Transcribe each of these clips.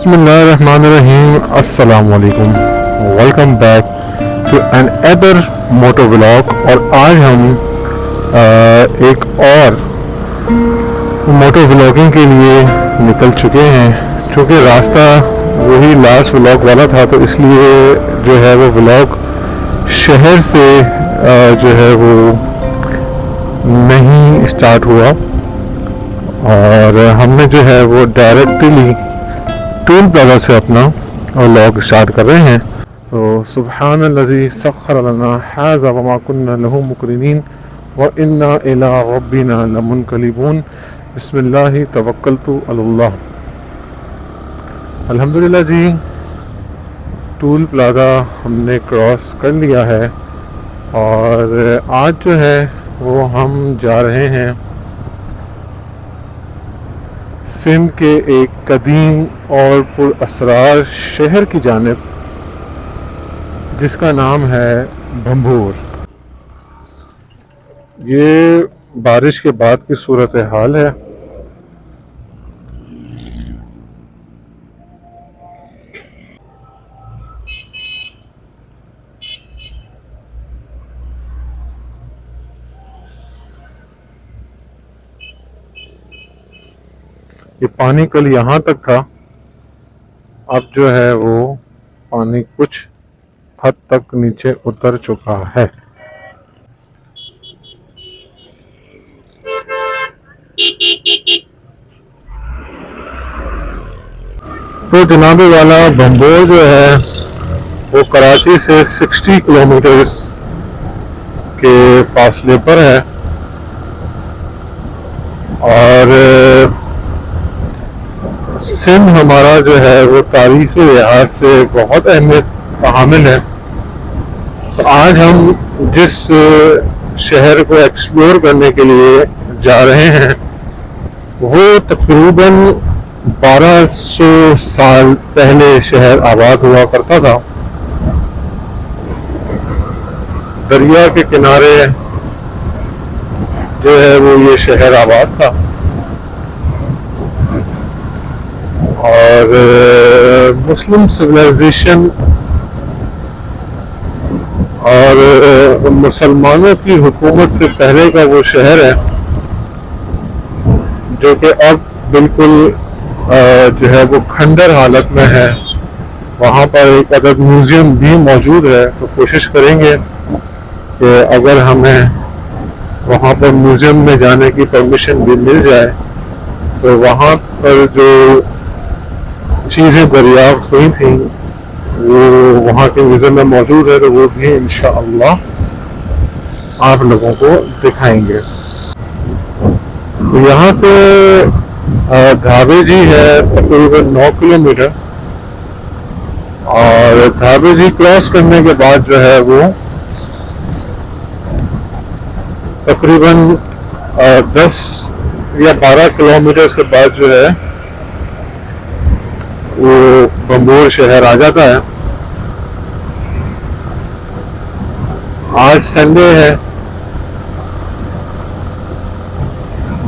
Bismillahirrahmanirrahim. Assalamu alaikum. Welcome back to another moto vlog. और आज हम एक और मोटो व्लॉगिंग के लिए निकल चुके हैं। चूँकि रास्ता वही लास्ट व्लॉग वाला था तो इसलिए जो है वो व्लॉग शहर से जो है वो नहीं स्टार्ट हुआ और हमने जो है वो डायरेक्टली टूल प्लाजा से अपना व्लॉग स्टार्ट कर रहे हैं। तो सुब्हानल्लज़ी सख्खर लना हाज़ा वमा कुन्ना लहू मुक़रिनीन व इन्ना इला रब्बिना लमुनक़लिबून बिस्मिल्लाहि तवक्कलतु अलल्लाह। अल्हम्दुलिल्लाह जी, टूल प्लाजा हमने क्रॉस कर लिया है और आज जो है वो हम जा रहे हैं सिंध के एक कदीम और पुरअसरार शहर की जानिब जिसका नाम है भंभूर। ये बारिश के बाद की सूरत हाल है। ये पानी कल यहाँ तक था, अब जो है वो पानी कुछ हद तक नीचे उतर चुका है। तो जनाबे वाला भंभूर जो है वो कराची से 60 किलोमीटर के फासले पर है और सिंध हमारा जो है वो तारीखी लिहाज से बहुत अहमियत हामिल है। तो आज हम जिस शहर को एक्सप्लोर करने के लिए जा रहे हैं वो तकरीबन 1200 साल पहले शहर आबाद हुआ करता था। दरिया के किनारे जो है वो ये शहर आबाद था और मुस्लिम सिविलाइजेशन और मुसलमानों की हुकूमत से पहले का वो शहर है जो कि अब बिल्कुल जो है वो खंडर हालत में है। वहाँ पर एक अदद म्यूज़ियम भी मौजूद है, तो कोशिश करेंगे कि अगर हमें वहाँ पर म्यूज़ियम में जाने की परमिशन भी मिल जाए तो वहाँ पर जो चीज़ें दरियाफ्त हुई थी वो वहाँ के म्यूज़ियम में मौजूद है, तो वो भी इंशाअल्लाह आप लोगों को दिखाएंगे। तो यहाँ से धाबे जी है तकरीबन 9 किलोमीटर और धाबे जी क्रॉस करने के बाद जो है वो तकरीबन 10 या 12 किलोमीटर के बाद जो है वो भंभूर शहर आ जाता है। आज संडे है,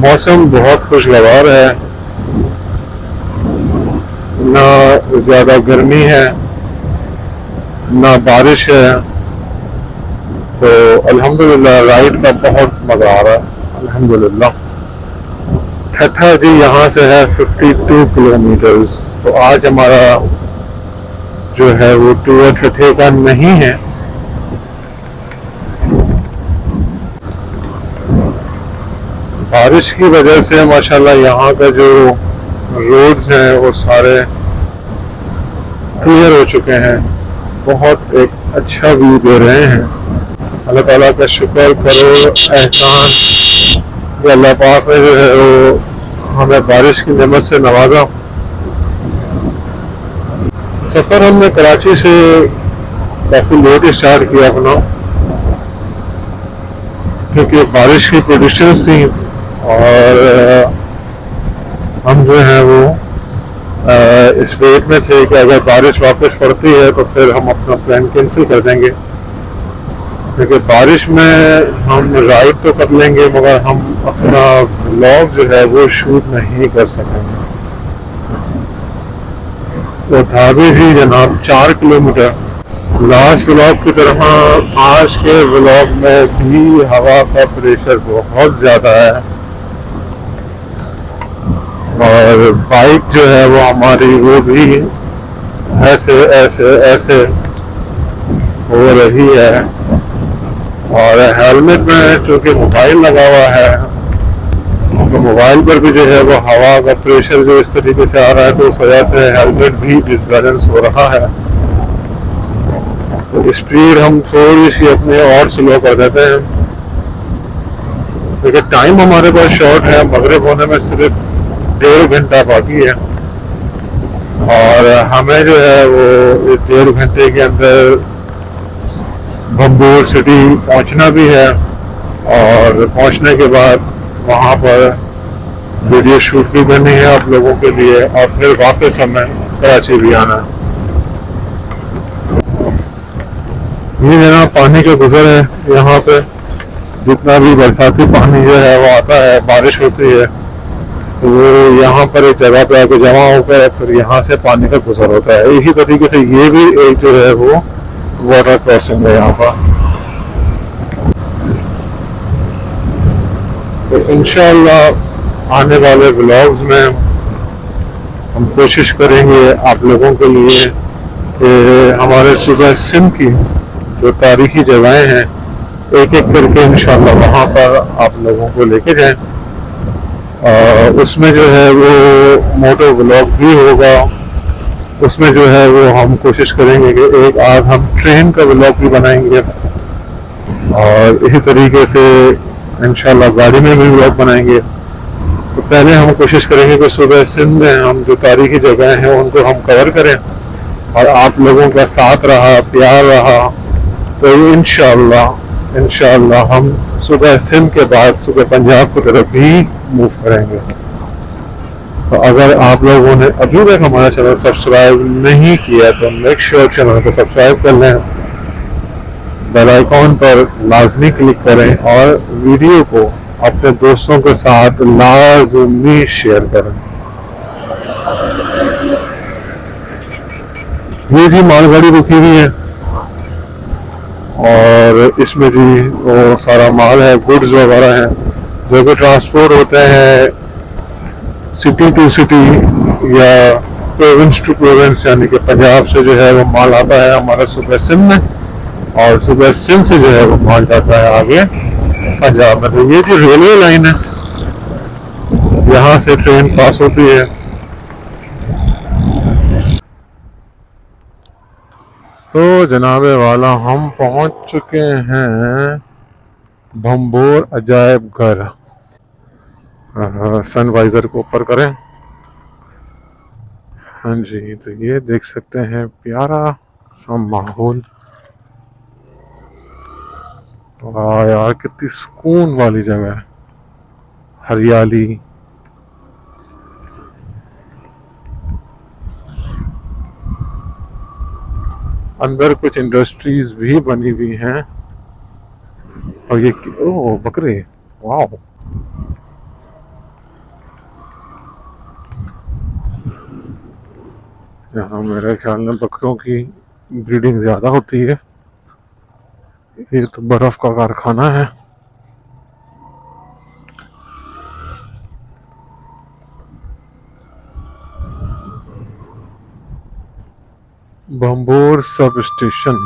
मौसम बहुत खुशगवार है, ना ज़्यादा गर्मी है ना बारिश है, तो अल्हम्दुलिल्लाह राइड का बहुत मज़ा आ रहा है अल्हम्दुलिल्लाह। ठट्ठा जी यहाँ से है 52 किलोमीटर्स। तो आज हमारा जो है वो टूर ठट्ठे का नहीं है। बारिश की वजह से माशाल्लाह यहाँ का जो रोड्स हैं वो सारे क्लियर हो चुके हैं, बहुत एक अच्छा व्यू दे रहे हैं। अल्लाह ताला का शुक्र करो, एहसान कि अल्लाह पाक ने जो है वो हमें बारिश की नेमत से नवाजा। सफ़र हमने कराची से काफ़ी लेट स्टार्ट किया अपना, क्योंकि बारिश की प्रेडिक्शंस थी और हम जो है वो इस वेट में थे कि अगर बारिश वापस पड़ती है तो फिर हम अपना प्लान कैंसिल कर देंगे, क्योंकि बारिश में हम राइड तो कर लेंगे मगर हम अपना व्लॉग जो है वो शूट नहीं कर सकेंगे। तो था भी जी जनाब 4 किलोमीटर। लास्ट व्लॉग की तरह आज के व्लॉग में भी हवा का प्रेशर बहुत ज़्यादा है और बाइक जो है वो हमारी वो भी ऐसे ऐसे ऐसे हो रही है। और हेलमेट में चूँकि मोबाइल लगा हुआ है तो मोबाइल पर भी जो है वो हवा का प्रेशर जो इस तरीके से आ रहा है तो उस वजह से हेलमेट भी डिसबैलेंस हो रहा है। तो स्पीड हम थोड़ी सी अपने और स्लो कर देते हैं क्योंकि टाइम हमारे पास शॉर्ट है, मगरिब होने में सिर्फ 1.5 घंटा बाकी है और हमें जो है वो 1.5 घंटे के अंदर भंबूर सिटी पहुंचना भी है और पहुंचने के बाद वहां पर वीडियो शूट भी करनी है आप लोगों के लिए और फिर वापस हमें कराची भी आना है। ये जनाब पानी का गुजर है, यहाँ पे जितना भी बरसाती पानी जो है वो आता है, बारिश होती है तो वो यहाँ पर एक जगह पे आके जमा होकर फिर यहाँ से पानी का गुजर होता है। इसी तरीके से ये भी एक जो है वो वाटर क्रॉसिंग है यहाँ पर। तो इंशाल्लाह आने वाले व्लॉग्स में हम कोशिश करेंगे आप लोगों के लिए कि हमारे सूबा सिंध की जो तारीखी जगहें हैं एक एक करके इंशाल्लाह वहाँ पर आप लोगों को लेके जाएं। उसमें जो है वो मोटो व्लॉग भी होगा, उसमें जो है वो हम कोशिश करेंगे कि एक आध हम ट्रेन का व्लॉग भी बनाएंगे और इसी तरीके से इंशाल्लाह गाड़ी में भी व्लॉग बनाएंगे। तो पहले हम कोशिश करेंगे कि सुबह सिंध में हम जो तारीखी जगह हैं उनको हम कवर करें और आप लोगों का साथ रहा, प्यार रहा तो इंशाल्लाह हम सुबह सिंध के बाद सुबह पंजाब की तरफ भी मूव करेंगे। तो अगर आप लोगों ने अभी तक हमारा चैनल सब्सक्राइब नहीं किया तो मेक श्योर चैनल को सब्सक्राइब कर लें, बेल आइकॉन पर लाजमी क्लिक करें और वीडियो को अपने दोस्तों के साथ लाजमी शेयर करें। ये जी मालगाड़ी रुकी हुई है और इसमें जी वो सारा माल है, गुड्स वगैरह हैं जो कि ट्रांसपोर्ट होते हैं सिटी टू सिटी या प्रोविंस टू प्रोविंस, यानी कि पंजाब से जो है वो माल आता है हमारा सुबह सिंध में और सुबह सिंध से जो है वो माल जाता है आगे पंजाब में। तो ये जो रेलवे लाइन है यहाँ से ट्रेन पास होती है। तो जनाबे वाला हम पहुंच चुके हैं भंबोर अजायब घर। सनवाइजर को ऊपर करें। हाँ जी, तो ये देख सकते हैं प्यारा सा माहौल। वाह यार कितनी सुकून वाली जगह है, हरियाली। अंदर कुछ इंडस्ट्रीज भी बनी हुई हैं और ये ओह बकरे, वाह। यहाँ मेरे ख्याल में बकरों की ब्रीडिंग ज़्यादा होती है। ये तो बर्फ़ का कारखाना है। Bhambore sub station.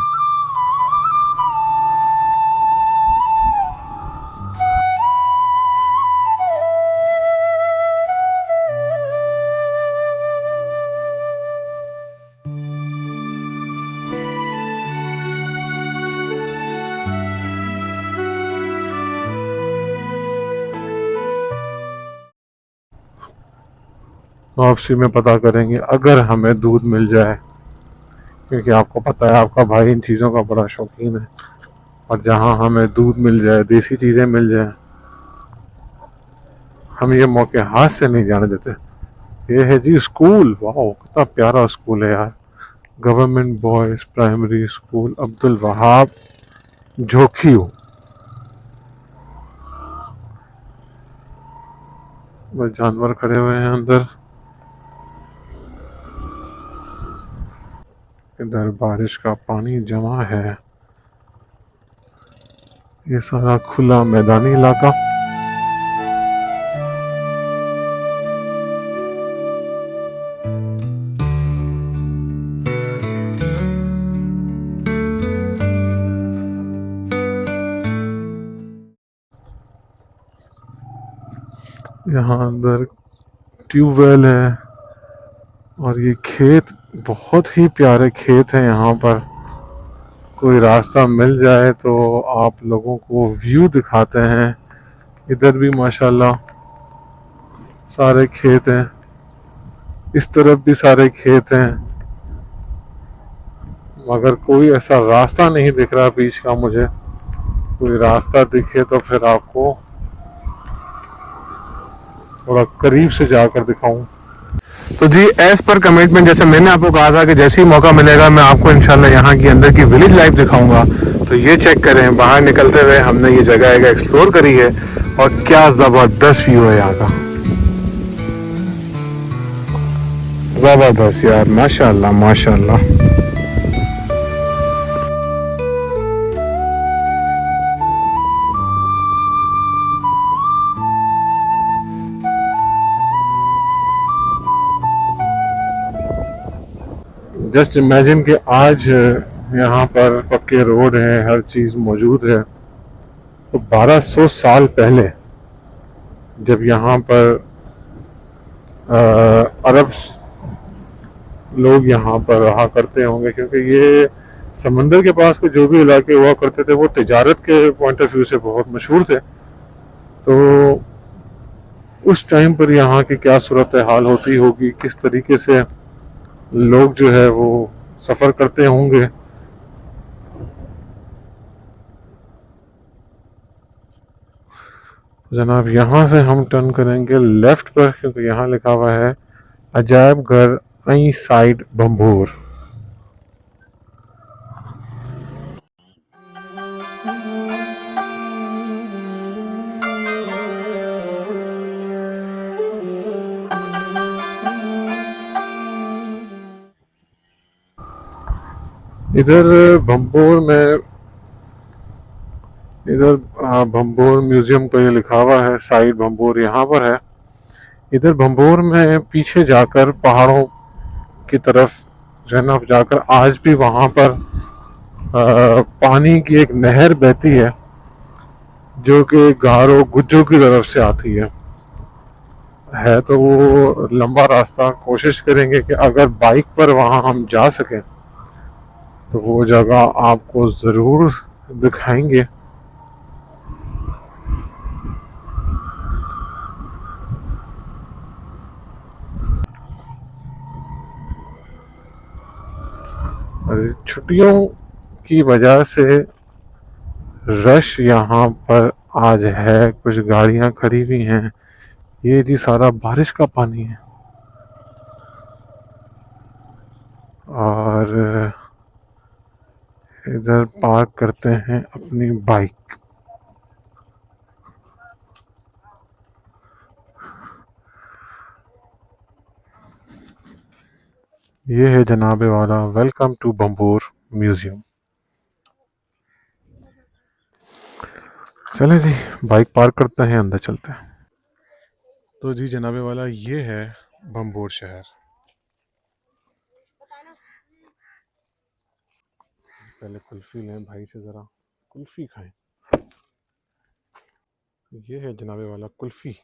वापसी में पता करेंगे अगर हमें दूध मिल जाए, क्योंकि आपको पता है आपका भाई इन चीज़ों का बड़ा शौकीन है और जहाँ हमें दूध मिल जाए, देसी चीज़ें मिल जाए, हम ये मौके हाथ से नहीं जाने देते। ये है जी स्कूल, वाह कितना प्यारा स्कूल है यार। Government boys primary school Abdul Wahab Jhokhio. बस जानवर खड़े हुए हैं अंदर। इधर बारिश का पानी जमा है। ये सारा खुला मैदानी इलाका। यहाँ अंदर ट्यूबवेल है और ये खेत बहुत ही प्यारे खेत हैं। यहाँ पर कोई रास्ता मिल जाए तो आप लोगों को व्यू दिखाते हैं। इधर भी माशाल्लाह सारे खेत हैं, इस तरफ भी सारे खेत हैं, मगर कोई ऐसा रास्ता नहीं दिख रहा बीच का। मुझे कोई रास्ता दिखे तो फिर आपको थोड़ा करीब से जाकर दिखाऊं। तो जी एज पर कमिटमेंट, जैसे मैंने आपको कहा था कि जैसे ही मौका मिलेगा मैं आपको इंशाल्लाह यहाँ की अंदर की विलेज लाइफ दिखाऊंगा। तो ये चेक करें, बाहर निकलते हुए हमने ये जगह एक्सप्लोर करी है और क्या ज़बरदस्त व्यू है यहाँ का। ज़बरदस्त यार, माशाल्लाह माशाल्लाह। जस्ट इमेजिन कि आज यहाँ पर पक्के रोड हैं, हर चीज़ मौजूद है। तो 1200 साल पहले जब यहाँ पर अरब लोग यहाँ पर रहा करते होंगे, क्योंकि ये समंदर के पास के जो भी इलाके हुआ करते थे वो तिजारत के पॉइंट ऑफ व्यू से बहुत मशहूर थे। तो उस टाइम पर यहाँ की क्या सूरत हाल होती होगी, किस तरीके से लोग जो है वो सफ़र करते होंगे। जनाब यहाँ से हम टर्न करेंगे लेफ्ट पर, क्योंकि यहाँ लिखा हुआ है अजायब घर आई साइड बम्बूर। इधर भंबोर में, इधर भंबोर म्यूजियम का ये लिखा हुआ है, साइड भंबोर यहाँ पर है। इधर भंबोर में पीछे जाकर पहाड़ों की तरफ जनाब जाकर आज भी वहाँ पर पानी की एक नहर बहती जो कि गारो गुज्जो की तरफ से आती है। तो वो लंबा रास्ता कोशिश करेंगे कि अगर बाइक पर वहाँ हम जा सकें तो वो जगह आपको ज़रूर दिखाएंगे। छुट्टियों की वजह से रश यहाँ पर आज है, कुछ गाड़ियाँ खड़ी हुई हैं। ये जी सारा बारिश का पानी है और इधर पार्क करते हैं अपनी बाइक। ये है जनाबे वाला, वेलकम टू बम्बूर म्यूजियम। चलें जी, बाइक पार्क करते हैं, अंदर चलते हैं। तो जी जनाबे वाला, ये है बम्बूर शहर। पहले कुल्फ़ी लें भाई से, ज़रा कुल्फ़ी खाएं। ये है जनाबे वाला कुल्फ़ी।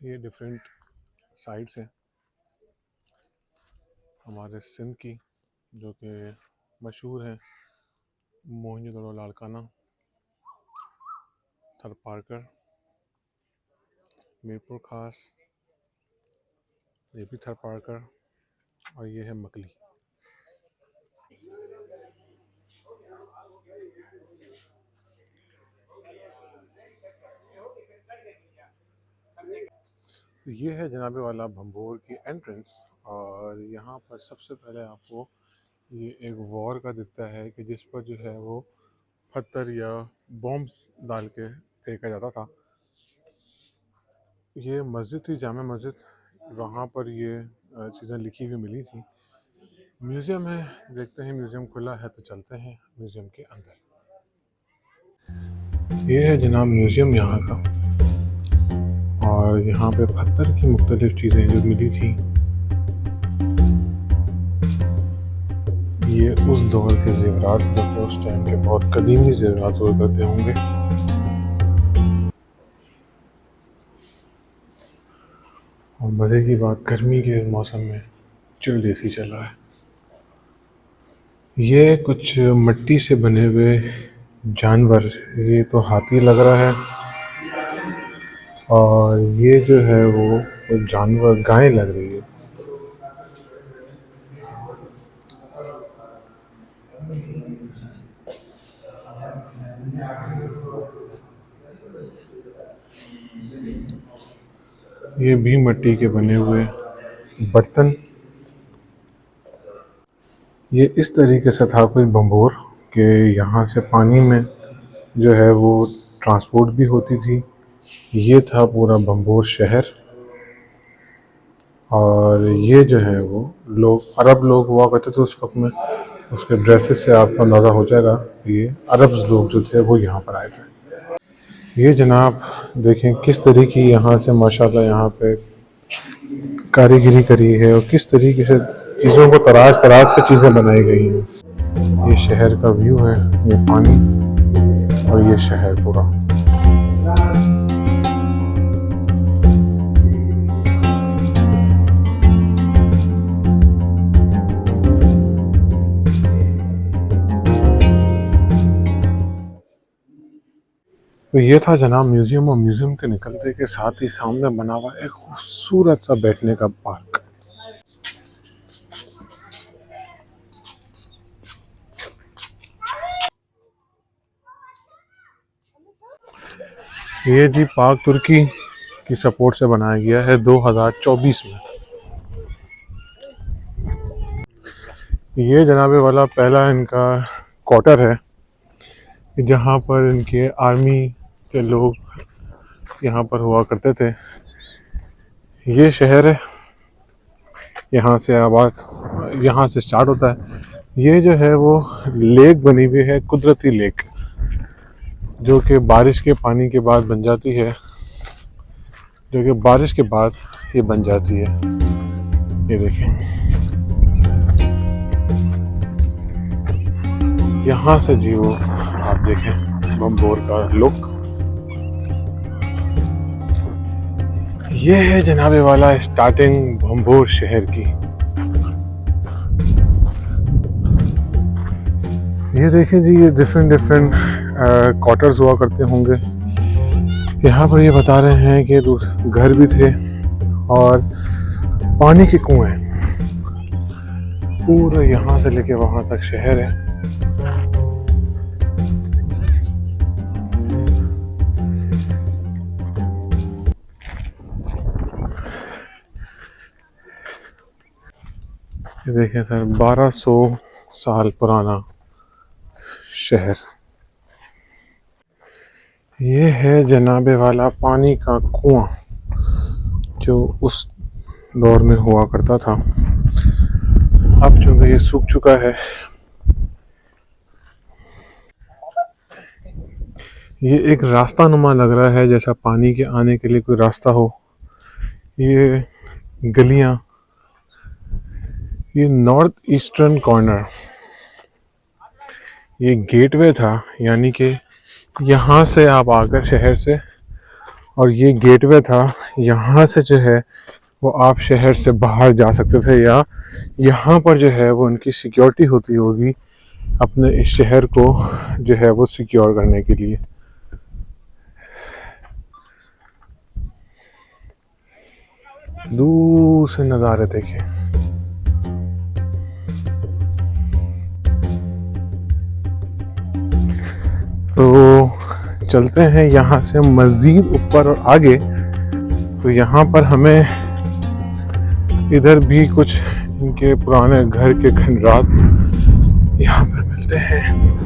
ये डिफरेंट साइड्स हैं हमारे सिंध की, जो कि मशहूर है। मोहनजोदड़ो लाड़काना, थरपारकर, मीरपुर खास, ये भी थरपारकर, और ये है मकली। तो ये है जनाबे वाला भंबोर की एंट्रेंस। और यहाँ पर सबसे पहले आपको ये एक वॉर का दिखता है कि जिस पर जो है वो पत्थर या बॉम्ब्स डाल के फेंका जाता था। ये मस्जिद थी, जामा मस्जिद, वहाँ पर ये चीज़ें लिखी हुई मिली थी। म्यूज़ियम है, देखते हैं म्यूज़ियम खुला है तो चलते हैं म्यूज़ियम के अंदर। ये है जनाब म्यूज़ियम यहाँ का, और यहाँ पे पत्थर की मुख्तलिफ़ चीज़ें जो मिली थी, ये उस दौर के ज़ेवरात जो कि उस टाइम के बहुत कदीमी ज़ेवरात हुआ करते होंगे। और मज़े की बात, गर्मी के मौसम में चिल्ड एसी चल रहा है। ये कुछ मिट्टी से बने हुए जानवर, ये तो हाथी लग रहा है, और ये जो है वो जानवर गाय लग रही है। ये भी मिट्टी के बने हुए बर्तन। ये इस तरीके से था कोई बम्बोर कि यहाँ से पानी में जो है वो ट्रांसपोर्ट भी होती थी। ये था पूरा बम्बोर शहर, और ये जो है वो लोग, अरब लोग हुआ करते थे उस वक्त में। उसके ड्रेसेस से आपको अंदाज़ा हो जाएगा ये अरब लोग जो थे वो यहाँ पर आए थे। ये जनाब देखें किस तरीके की यहाँ से माशाल्लाह यहाँ पे कारीगरी करी है, और किस तरीके से चीज़ों को तराश तराश के चीज़ें बनाई गई हैं। ये शहर का व्यू है, ये पानी और ये शहर पूरा। तो ये था जनाब म्यूज़ियम, और म्यूज़ियम के निकलते के साथ ही सामने बना हुआ एक खूबसूरत सा बैठने का पार्क। ये जी पार्क तुर्की की सपोर्ट से बनाया गया है 2024 में। ये जनाबे वाला पहला इनका क्वार्टर है, जहाँ पर इनके आर्मी के लोग यहाँ पर हुआ करते थे। ये शहर है, यहाँ से आबाद, यहाँ से स्टार्ट होता है। ये जो है वो लेक बनी हुई है, कुदरती लेक, जो कि बारिश के पानी के बाद बन जाती है, जो कि बारिश के बाद ये बन जाती है। ये देखें, यहाँ से जी वो आप देखें बम्बोर का लुक। ये है जनाबे वाला स्टार्टिंग बम्बोर शहर की। ये देखें जी, ये डिफरेंट क्वार्टर्स हुआ करते होंगे। यहाँ पर ये बता रहे हैं कि घर भी थे और पानी के कुएं, पूरा यहाँ से लेके वहाँ तक शहर है। ये देखें सर, 1200 साल पुराना शहर। ये है जनाबे वाला पानी का कुआं, जो उस दौर में हुआ करता था। अब चूँकि ये सूख चुका है। ये एक रास्ता नुमा लग रहा है, जैसा पानी के आने के लिए कोई रास्ता हो। ये गलियां, ये नॉर्थ ईस्टर्न कॉर्नर, ये गेटवे था, यानी कि यहाँ से आप आकर शहर से, और ये गेटवे था, यहाँ से जो है वो आप शहर से बाहर जा सकते थे, या यहाँ पर जो है वो उनकी सिक्योरिटी होती होगी अपने इस शहर को जो है वो सिक्योर करने के लिए। दूर से नज़ारे देखें। तो चलते हैं यहाँ से मज़ीद ऊपर और आगे। तो यहाँ पर हमें इधर भी कुछ इनके पुराने घर के खंडरात यहाँ पर मिलते हैं।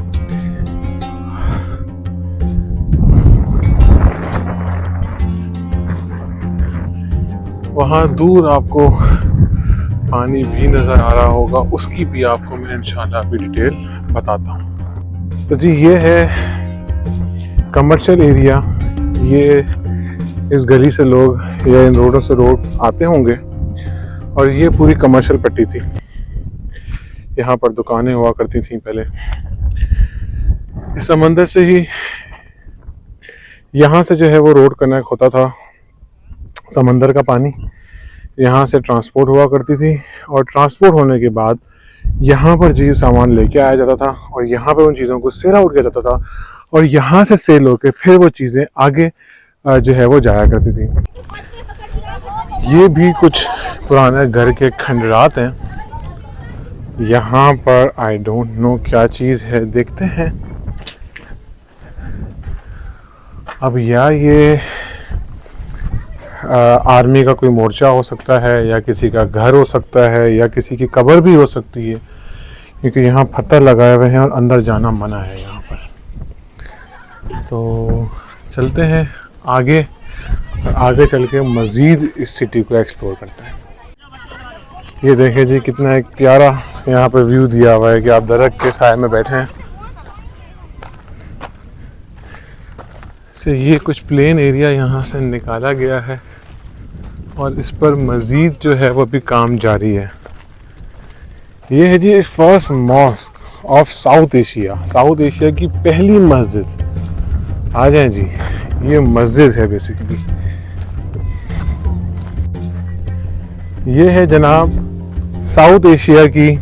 वहाँ दूर आपको पानी भी नज़र आ रहा होगा, उसकी भी आपको मैं इंशाल्लाह अभी डिटेल बताता हूँ। तो जी ये है कमर्शियल एरिया। ये इस गली से लोग या इन रोडों से रोड आते होंगे और ये पूरी कमर्शियल पट्टी थी। यहाँ पर दुकानें हुआ करती थी पहले। इस समंदर से ही यहाँ से जो है वो रोड कनेक्ट होता था। समंदर का पानी यहाँ से ट्रांसपोर्ट हुआ करती थी और ट्रांसपोर्ट होने के बाद यहाँ पर जी सामान लेके आया जाता था और यहाँ पर उन चीज़ों को सेल आउट किया जाता था और यहाँ से सेल होकर फिर वो चीज़ें आगे जो है वो जाया करती थी। ये भी कुछ पुराने घर के खंडरात हैं। यहाँ पर आई डोंट नो क्या चीज़ है, देखते हैं। अब या ये आर्मी का कोई मोर्चा हो सकता है या किसी का घर हो सकता है या किसी की कब्र भी हो सकती है, क्योंकि यहाँ पत्थर लगाए हुए हैं और अंदर जाना मना है यहाँ पर। तो चलते हैं आगे और आगे चल के मज़ीद इस सिटी को एक्सप्लोर करते हैं। ये देखें जी कितना एक प्यारा यहाँ पर व्यू दिया हुआ है कि आप दरख्त के साए में बैठे हैं। से ये कुछ प्लेन एरिया यहाँ से निकाला गया है और इस पर मज़ीद जो है वो भी काम जारी है। ये है जी first mosque of South Asia. South Asia की पहली मस्जिद। आ जाएं जी, ये मस्जिद है बेसिकली। ये है जनाब साउथ एशिया की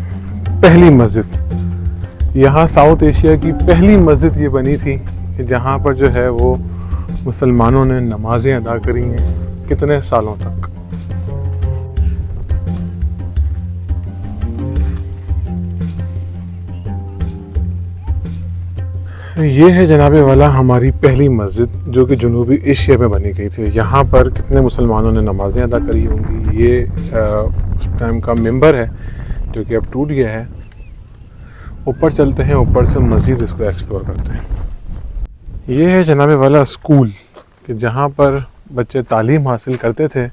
पहली मस्जिद। यहाँ साउथ एशिया की पहली मस्जिद ये बनी थी जहाँ पर जो है वो मुसलमानों ने नमाजें अदा करी हैं कितने सालों तक। ये है जनाबे वाला हमारी पहली मस्जिद जो कि जनूबी एशिया में बनी गई थी। यहाँ पर कितने मुसलमानों ने नमाजें अदा करी होंगी। ये उस टाइम का मिंबर है जो कि अब टूट गया है। ऊपर चलते हैं, ऊपर से मज़ीद इसको एक्सप्लोर करते हैं। ये है जनाबे वाला स्कूल कि जहाँ पर बच्चे तालीम हासिल करते थे।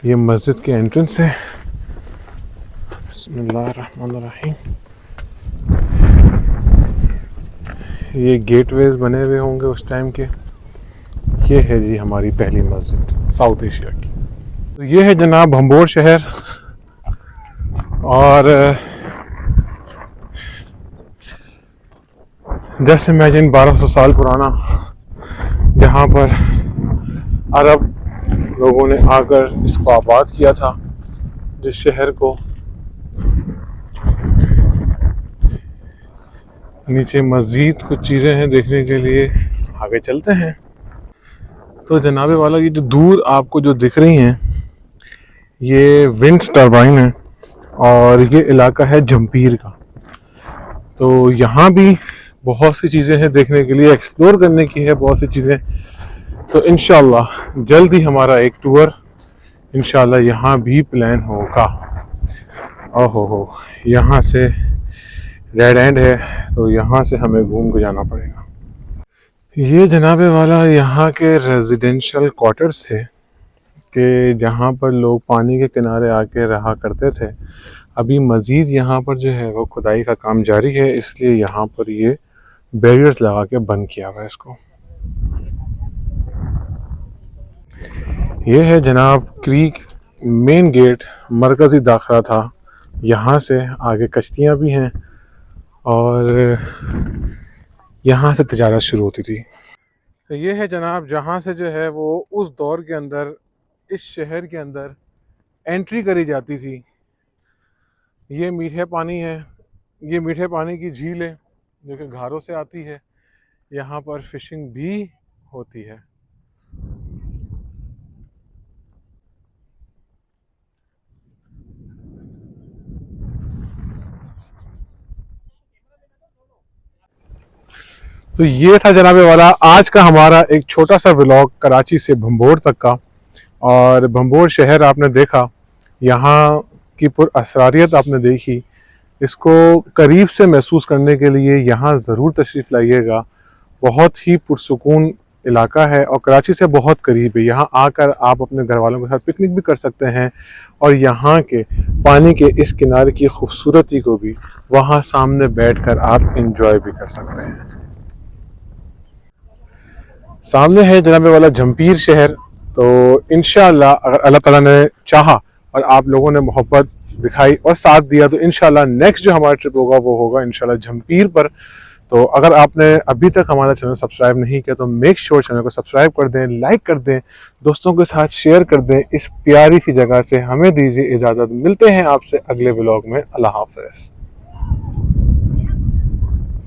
ये मस्जिद के एंट्रेंस है। बिस्मिल्लाहिर्रहमानिर्रहीम। ये गेटवेज बने हुए होंगे उस टाइम के। ये है जी हमारी पहली मस्जिद साउथ एशिया की। तो ये है जनाब भंबोर शहर और जस्ट इमेजिन 1200 साल पुराना, जहाँ पर अरब लोगों ने आकर इसको आबाद किया था, जिस शहर को। नीचे मस्जिद कुछ चीज़ें हैं देखने के लिए, आगे चलते हैं। तो जनाबे वाला ये जो दूर आपको जो दिख रही हैं ये विंड टर्बाइन है और ये इलाका है जंपीर का। तो यहाँ भी बहुत सी चीज़ें हैं देखने के लिए, एक्सप्लोर करने की है बहुत सी चीज़ें। तो इंशाल्लाह जल्द ही हमारा एक टूर इंशाल्लाह यहाँ भी प्लान होगा। ओहो हो, यहाँ से रेड एंड है तो यहाँ से हमें घूम के जाना पड़ेगा। ये जनाबे वाला यहाँ के रेजिडेंशियल क्वार्टर्स थे कि जहाँ पर लोग पानी के किनारे आके रहा करते थे। अभी मज़ीद यहाँ पर जो है वो खुदाई का काम जारी है, इसलिए यहाँ पर ये बैरियर्स लगा के बंद किया हुआ है इसको। ये है जनाब क्रीक मेन गेट, मरकज़ी दाखिला था। यहाँ से आगे कश्तियाँ भी हैं और यहाँ से तिजारत शुरू होती थी। तो ये है जनाब जहाँ से जो है वो उस दौर के अंदर इस शहर के अंदर एंट्री करी जाती थी। ये मीठे पानी है, ये मीठे पानी की झील है जो कि घारों से आती है। यहाँ पर फिशिंग भी होती है। तो ये था जनाबे वाला आज का हमारा एक छोटा सा व्लॉग कराची से भंबोर तक का। और भंबोर शहर आपने देखा, यहाँ की पुरअसरारियत आपने देखी। इसको करीब से महसूस करने के लिए यहाँ ज़रूर तशरीफ़ लाइएगा। बहुत ही पुरसुकून इलाका है और कराची से बहुत करीब है। यहाँ आकर आप अपने घर वालों के साथ पिकनिक भी कर सकते हैं और यहाँ के पानी के इस किनारे की खूबसूरती को भी वहाँ सामने बैठकर आप इंजॉय भी कर सकते हैं। सामने है जनाबे वाला जंपीर शहर। तो इंशाअल्लाह अगर अल्लाह ताला ने चाहा और आप लोगों ने मोहब्बत दिखाई और साथ दिया तो इंशाअल्लाह नेक्स्ट जो हमारा ट्रिप होगा वो होगा इंशाअल्लाह जंपीर पर। तो अगर आपने अभी तक हमारा चैनल सब्सक्राइब नहीं किया तो मेक श्योर चैनल को सब्सक्राइब कर दें, लाइक कर दें, दोस्तों के साथ शेयर कर दें। इस प्यारी सी जगह से हमें दीजिए इजाज़त, मिलते हैं आपसे अगले व्लॉग में। अल्लाह हाफ़िज़।